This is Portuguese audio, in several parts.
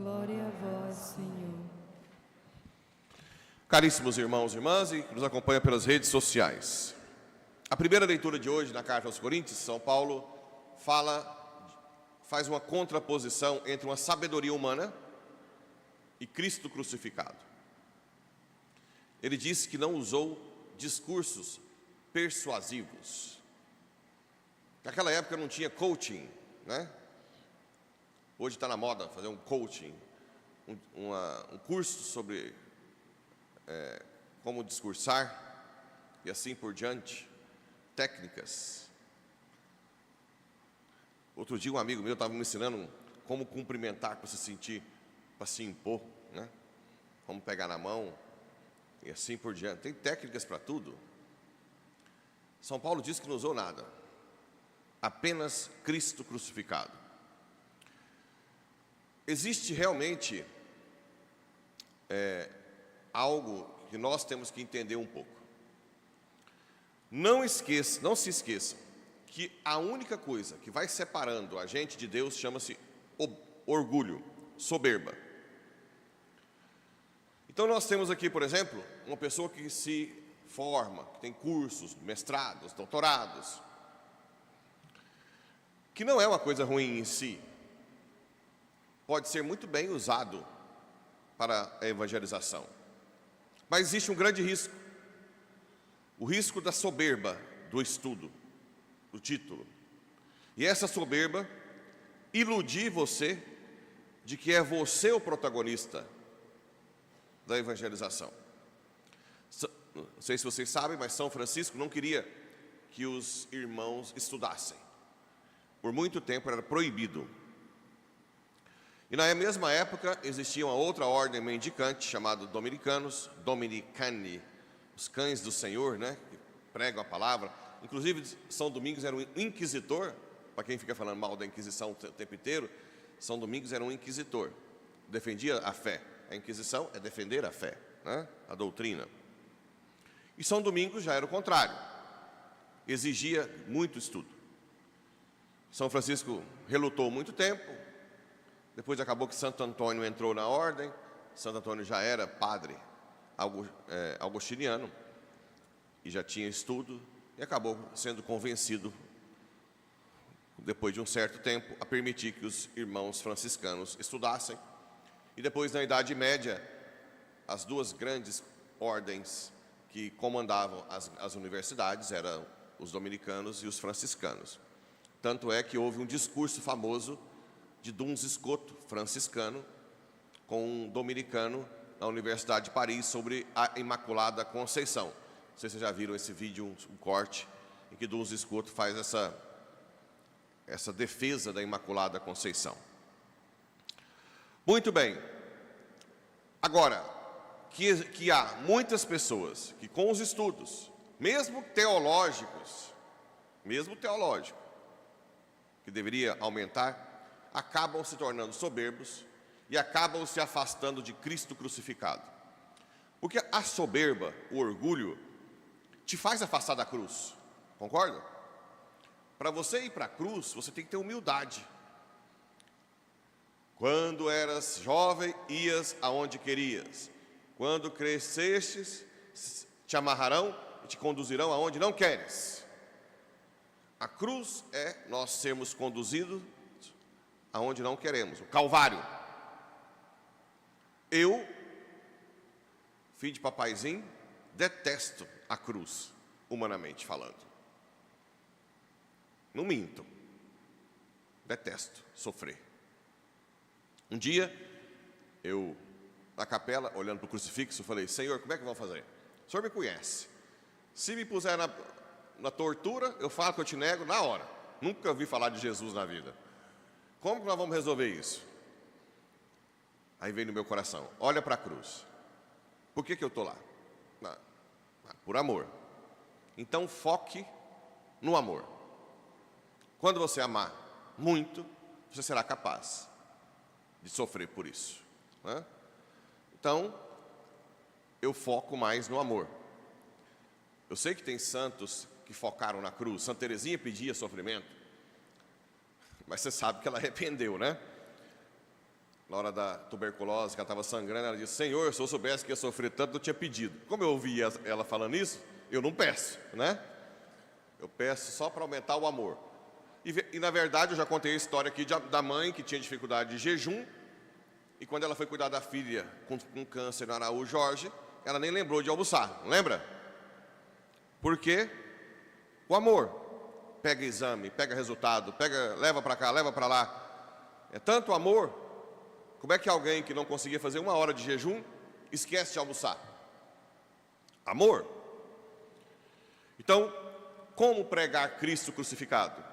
Glória a vós, Senhor. Caríssimos irmãos e irmãs e que nos acompanham pelas redes sociais. A primeira leitura de hoje na carta aos Coríntios, São Paulo faz uma contraposição entre uma sabedoria humana e Cristo crucificado. Ele disse que não usou discursos persuasivos. Naquela época não tinha coaching, né? Hoje está na moda fazer um coaching, um curso sobre como discursar e assim por diante, técnicas. Outro dia um amigo meu estava me ensinando como cumprimentar para se sentir, para se impor, né? Como pegar na mão e assim por diante. Tem técnicas para tudo. São Paulo diz que não usou nada, apenas Cristo crucificado. Existe realmente algo que nós temos que entender um pouco. Não se esqueçam que a única coisa que vai separando a gente de Deus chama-se orgulho, soberba. Então nós temos aqui, por exemplo, uma pessoa que se forma, que tem cursos, mestrados, doutorados, que não é uma coisa ruim em si, pode ser muito bem usado para a evangelização. Mas existe um grande risco, o risco da soberba do estudo, do título. E essa soberba iludir você de que é você o protagonista da evangelização. Não sei se vocês sabem, mas São Francisco não queria que os irmãos estudassem. Por muito tempo era proibido. E na mesma época existia uma outra ordem mendicante chamada dominicanos, dominicani, os cães do Senhor, né, que pregam a palavra. Inclusive São Domingos era um inquisitor, para quem fica falando mal da Inquisição o tempo inteiro, São Domingos era um inquisitor, defendia a fé. A Inquisição é defender a fé, né, a doutrina. E São Domingos já era o contrário, exigia muito estudo. São Francisco relutou muito tempo. Depois acabou que Santo Antônio entrou na ordem. Santo Antônio já era padre agostiniano e já tinha estudo e acabou sendo convencido, depois de um certo tempo, a permitir que os irmãos franciscanos estudassem. E depois, na Idade Média, as duas grandes ordens que comandavam as universidades eram os dominicanos e os franciscanos. Tanto é que houve um discurso famoso de Duns Scoto, franciscano, com um dominicano na Universidade de Paris sobre a Imaculada Conceição. Não sei se vocês já viram esse vídeo, um corte, em que Duns Scoto faz essa defesa da Imaculada Conceição. Muito bem. Agora, que há muitas pessoas que com os estudos, mesmo teológicos, que deveria aumentar, acabam se tornando soberbos e acabam se afastando de Cristo crucificado. Porque a soberba, o orgulho, te faz afastar da cruz, concorda? Para você ir para a cruz, você tem que ter humildade. Quando eras jovem, ias aonde querias. Quando crescestes, te amarrarão e te conduzirão aonde não queres. A cruz é nós sermos conduzidos aonde não queremos, o Calvário. Eu, filho de papaizinho, detesto a cruz, humanamente falando. Não minto, detesto sofrer. Um dia, eu, na capela, olhando para o crucifixo, falei: Senhor, como é que vão fazer? O Senhor me conhece. Se me puser na tortura, eu falo que eu te nego na hora. Nunca ouvi falar de Jesus na vida. Como que nós vamos resolver isso? Aí veio no meu coração: olha para a cruz. Por que eu estou lá? Por amor. Então foque no amor. Quando você amar muito, você será capaz de sofrer por isso, né? Então, eu foco mais no amor. Eu sei que tem santos que focaram na cruz. Santa Teresinha pedia sofrimento, mas você sabe que ela arrependeu, né? na hora da tuberculose, que ela estava sangrando, ela disse: Senhor, se eu soubesse que ia sofrer tanto, eu tinha pedido. Como eu ouvi ela falando isso, eu não peço, né? Eu peço só para aumentar o amor. E na verdade, eu já contei a história aqui da mãe que tinha dificuldade de jejum, e quando ela foi cuidar da filha com câncer no Araújo Jorge, ela nem lembrou de almoçar, não lembra? Por quê? O amor. Pega exame, pega resultado, leva para cá, leva para lá. É tanto amor. Como é que alguém que não conseguia fazer 1 hora de jejum esquece de almoçar? Amor. Então, como pregar Cristo crucificado?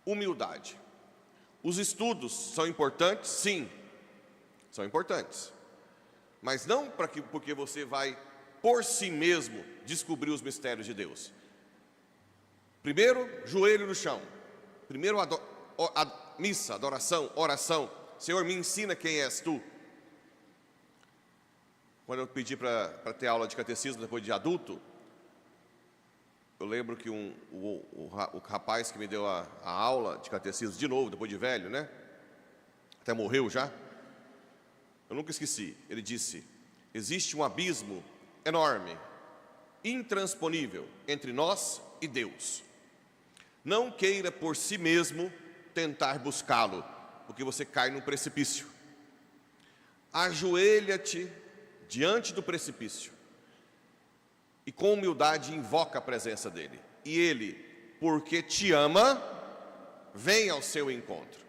Humildade. Os estudos são importantes? Sim, são importantes. Mas não porque você vai, por si mesmo, descobrir os mistérios de Deus. Primeiro, joelho no chão. Primeiro, missa, adoração, oração. Senhor, me ensina quem és tu. Quando eu pedi para ter aula de catecismo depois de adulto, eu lembro que o rapaz que me deu a aula de catecismo, de novo, depois de velho, né? Até morreu já. Eu nunca esqueci. Ele disse: existe um abismo enorme, intransponível, entre nós e Deus. Não queira por si mesmo tentar buscá-lo, porque você cai num precipício. Ajoelha-te diante do precipício e com humildade invoca a presença dele. E ele, porque te ama, vem ao seu encontro.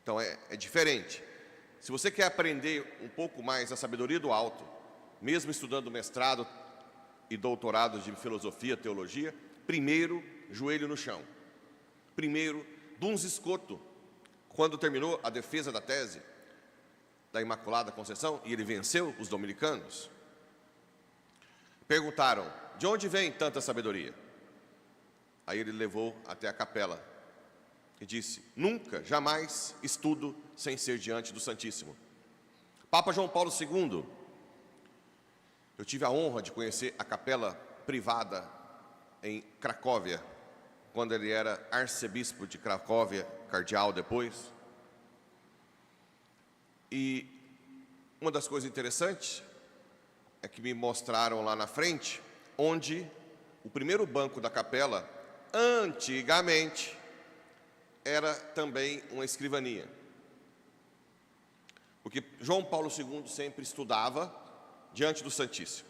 Então é diferente. Se você quer aprender um pouco mais a sabedoria do alto, mesmo estudando mestrado e doutorado de filosofia, teologia, primeiro, joelho no chão. Primeiro, Duns Scoto, quando terminou a defesa da tese da Imaculada Conceição, e ele venceu os dominicanos, perguntaram: de onde vem tanta sabedoria? Aí ele levou até a capela e disse: nunca, jamais estudo sem ser diante do Santíssimo. Papa João Paulo II, eu tive a honra de conhecer a capela privada em Cracóvia, quando ele era arcebispo de Cracóvia, cardeal depois. E uma das coisas interessantes é que me mostraram lá na frente, onde o primeiro banco da capela, antigamente, era também uma escrivaninha. Porque João Paulo II sempre estudava diante do Santíssimo.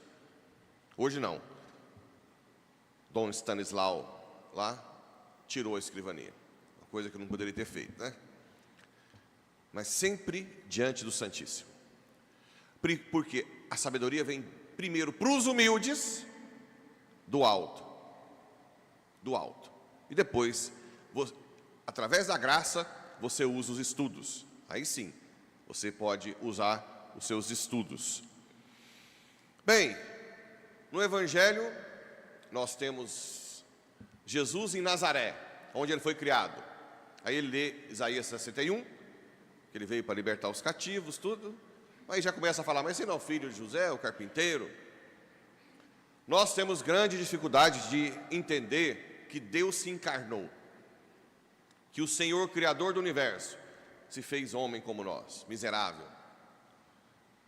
Hoje não. Dom Stanislau lá tirou a escrivaninha. Uma coisa que eu não poderia ter feito, né? Mas sempre diante do Santíssimo. Porque a sabedoria vem primeiro para os humildes, do alto. Do alto. E depois, através da graça, você usa os estudos. Aí sim, você pode usar os seus estudos. Bem, no Evangelho, nós temos Jesus em Nazaré, onde ele foi criado. Aí ele lê Isaías 61, que ele veio para libertar os cativos, tudo. Aí já começa a falar: mas você não é o filho de José, o carpinteiro? Nós temos grande dificuldade de entender que Deus se encarnou, que o Senhor, Criador do Universo, se fez homem como nós, miserável.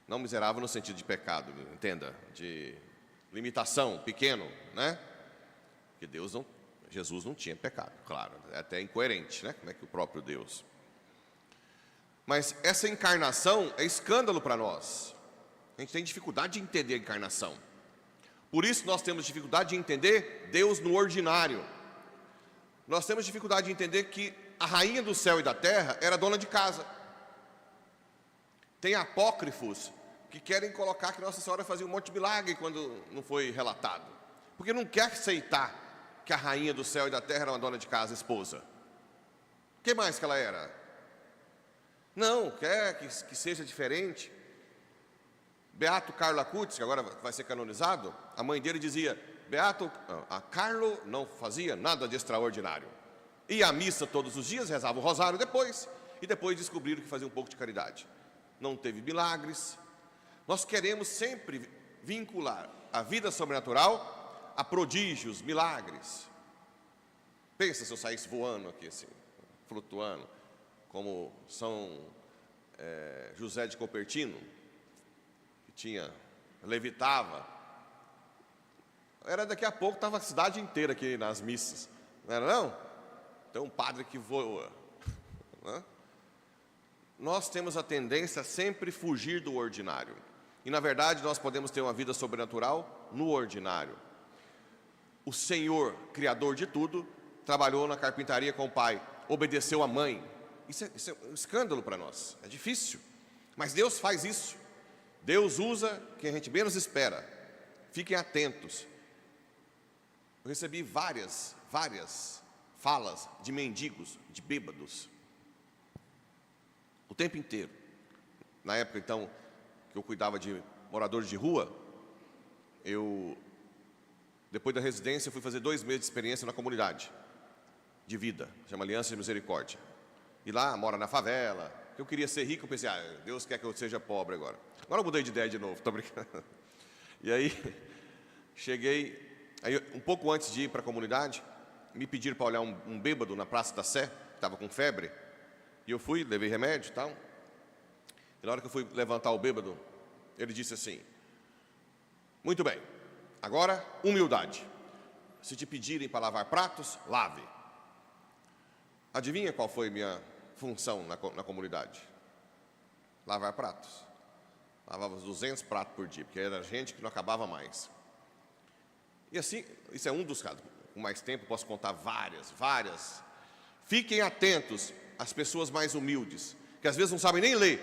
Não miserável no sentido de pecado, entenda, de limitação, pequeno, né? Porque Jesus não tinha pecado, claro, é até incoerente, né? Como é que o próprio Deus... Mas essa encarnação é escândalo para nós. A gente tem dificuldade de entender a encarnação. Por isso nós temos dificuldade de entender Deus no ordinário. Nós temos dificuldade de entender que a rainha do céu e da terra era dona de casa. Tem apócrifos que querem colocar que Nossa Senhora fazia um monte de milagre quando não foi relatado. Porque não quer aceitar que a rainha do céu e da terra era uma dona de casa, esposa. O que mais que ela era? Não, quer que seja diferente. Beato Carlo Acutis, que agora vai ser canonizado, a mãe dele dizia: a Carlo não fazia nada de extraordinário. Ia à missa todos os dias, rezava o rosário depois, e depois descobriram que fazia um pouco de caridade. Não teve milagres. Nós queremos sempre vincular a vida sobrenatural a prodígios, milagres. Pensa se eu saísse voando aqui assim, flutuando, como São José de Copertino, que levitava. Era daqui a pouco, estava a cidade inteira aqui nas missas, não era não? Tem um padre que voa. Né? Nós temos a tendência a sempre fugir do ordinário. E, na verdade, nós podemos ter uma vida sobrenatural no ordinário. O Senhor, Criador de tudo, trabalhou na carpintaria com o pai, obedeceu a mãe. Isso é um escândalo para nós, é difícil. Mas Deus faz isso. Deus usa quem a gente menos espera. Fiquem atentos. Eu recebi várias falas de mendigos, de bêbados, o tempo inteiro. Na época, então, que eu cuidava de moradores de rua, depois da residência, fui fazer 2 meses de experiência na comunidade de vida, chama Aliança de Misericórdia. E lá, mora na favela. Eu queria ser rico, eu pensei, Deus quer que eu seja pobre agora. Agora eu mudei de ideia de novo, estou brincando. E aí, cheguei, um pouco antes de ir para a comunidade, me pediram para olhar um bêbado na Praça da Sé, que estava com febre, e eu fui, levei remédio e tal. E na hora que eu fui levantar o bêbado, ele disse assim: muito bem, agora humildade. Se te pedirem para lavar pratos, lave. Adivinha qual foi minha função na comunidade? Lavar pratos. Lavava uns 200 pratos por dia, porque era gente que não acabava mais. E assim, isso é um dos casos. Com mais tempo, posso contar várias. Fiquem atentos às pessoas mais humildes, que às vezes não sabem nem ler.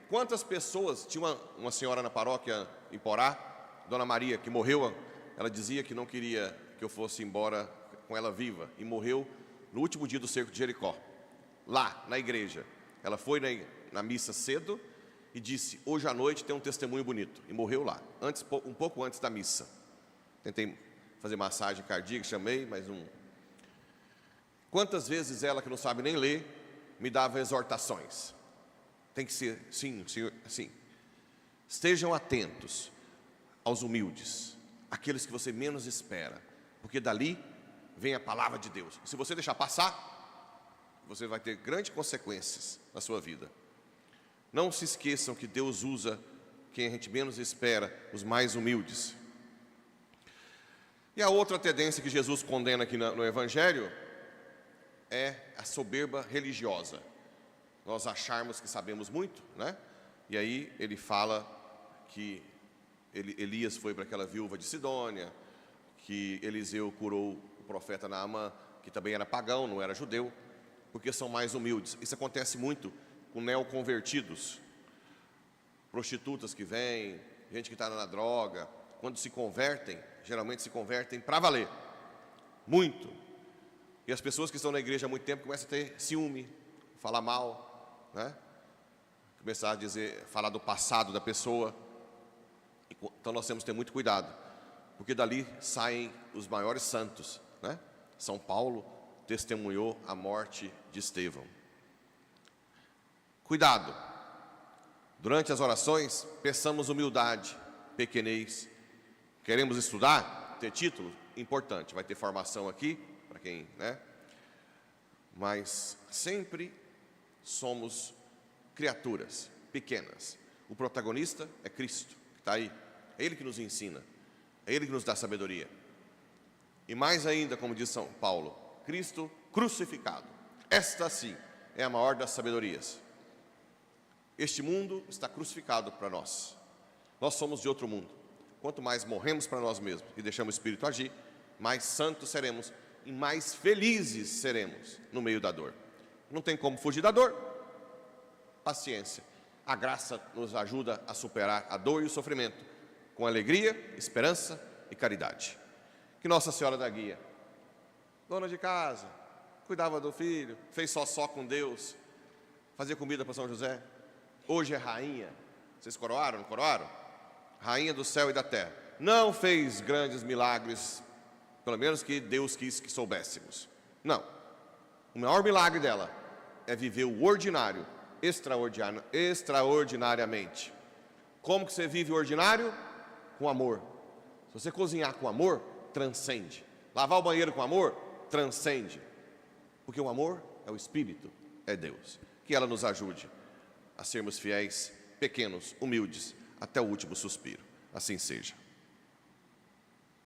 Quantas pessoas, tinha uma senhora na paróquia em Porá, Dona Maria, que morreu, ela dizia que não queria que eu fosse embora com ela viva, e morreu no último dia do cerco de Jericó, lá na igreja. Ela foi na missa cedo e disse: hoje à noite tem um testemunho bonito, e morreu lá, um pouco antes da missa. Tentei fazer massagem cardíaca, chamei, mas não. Quantas vezes ela, que não sabe nem ler, me dava exortações. Tem que ser, sim, senhor, assim. Estejam atentos aos humildes, aqueles que você menos espera, porque dali vem a palavra de Deus. Se você deixar passar, você vai ter grandes consequências na sua vida. Não se esqueçam que Deus usa quem a gente menos espera, os mais humildes. E a outra tendência que Jesus condena aqui no Evangelho é a soberba religiosa. Nós acharmos que sabemos muito, né? E aí ele fala que Elias foi para aquela viúva de Sidônia, que Eliseu curou o profeta Naamã, que também era pagão, não era judeu, porque são mais humildes. Isso acontece muito com neoconvertidos, prostitutas que vêm, gente que está na droga. Quando se convertem, geralmente se convertem para valer, muito. E as pessoas que estão na igreja há muito tempo começam a ter ciúme, falar mal, né? Começar a falar do passado da pessoa. Então nós temos que ter muito cuidado, porque dali saem os maiores santos, né? São Paulo testemunhou a morte de Estevão. Cuidado. Durante as orações, peçamos humildade, pequenez. Queremos estudar, ter título? Importante, vai ter formação aqui, para quem, né? Mas sempre somos criaturas pequenas. O protagonista é Cristo, que está aí. É Ele que nos ensina, é Ele que nos dá sabedoria. E mais ainda, como diz São Paulo, Cristo crucificado. Esta sim é a maior das sabedorias. Este mundo está crucificado para nós. Nós somos de outro mundo. Quanto mais morremos para nós mesmos e deixamos o Espírito agir, mais santos seremos e mais felizes seremos no meio da dor. Não tem como fugir da dor. Paciência. A graça nos ajuda a superar a dor e o sofrimento com alegria, esperança e caridade. Que Nossa Senhora da Guia, dona de casa, cuidava do filho, fez só com Deus, fazia comida para São José, hoje é rainha. Vocês coroaram, não coroaram? Rainha do céu e da terra. Não fez grandes milagres, pelo menos que Deus quis que soubéssemos. Não. O maior milagre dela é viver o ordinário, extraordinariamente. Como que você vive o ordinário? Com amor. Se você cozinhar com amor, transcende. Lavar o banheiro com amor, transcende. Porque o amor é o Espírito, é Deus. Que ela nos ajude a sermos fiéis, pequenos, humildes, até o último suspiro. Assim seja.